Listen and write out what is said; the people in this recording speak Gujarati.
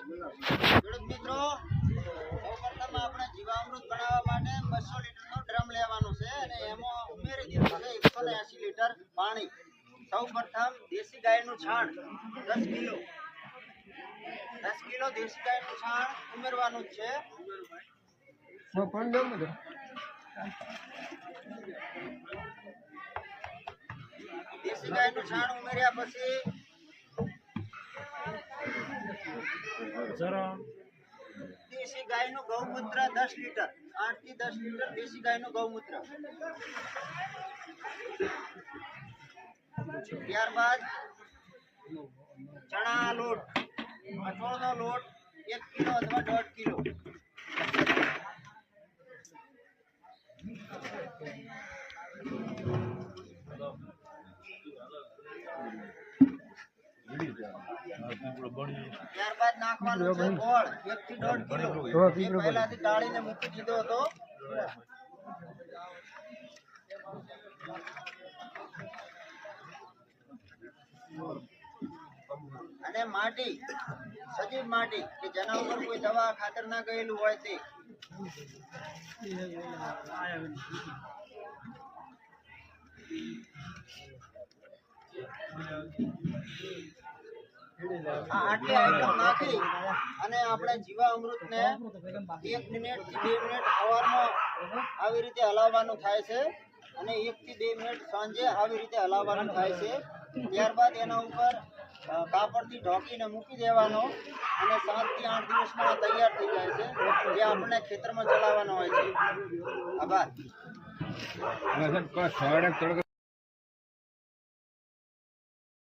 ખેડૂત મિત્રો, સૌપ્રથમ આપણે જીવામૃત બનાવવા માટે 200 લીટરનો ડ્રમ લેવાનું છે અને એમાં ઉમેરી દીધું છે 180 લીટર પાણી. સૌપ્રથમ દેશી ગાયનું છાણ 10 કિલો દેશી ગાયનું છાણ ઉમેરવાનું છે. દેશી ગાયનું છાણ ઉમેર્યા પછી દેશી ગાયનું ગૌમૂત્ર 10 લીટર, 8 થી 10 લીટર દેશી ગાયનું ગૌમૂત્ર. ત્યારબાદ ચણા લોટ, કઠોળનો લોટ 1 કિલો અથવા 1.5 કિલો. ત્યારબાદ નાખવાનું છે ગોળ 1 થી 1.5 કિલો. પહેલાથી ટાળીને મૂકી દીધો હતો. અને માટી, સજીવ માટી કે જેના ઉપર કોઈ દવા ખાતર ના ગયેલું હોય તે. આટલી આઈટમ નાખી અને આપણે જીવામૃતને 1 મિનિટ થી 2 મિનિટ સવારમાં આવી રીતે હલાવવાનું થાય છે અને 1 થી 2 મિનિટ સાંજે આવી રીતે હલાવવાનું થાય છે. ત્યારબાદ એના ઉપર કાપડથી ઢોકીને મૂકી દેવાનો અને 7 થી 8 દિવસમાં તૈયાર થઈ જાય છે, જે આપણે ખેતરમાં ચલાવવાનો હોય છે. આભાર.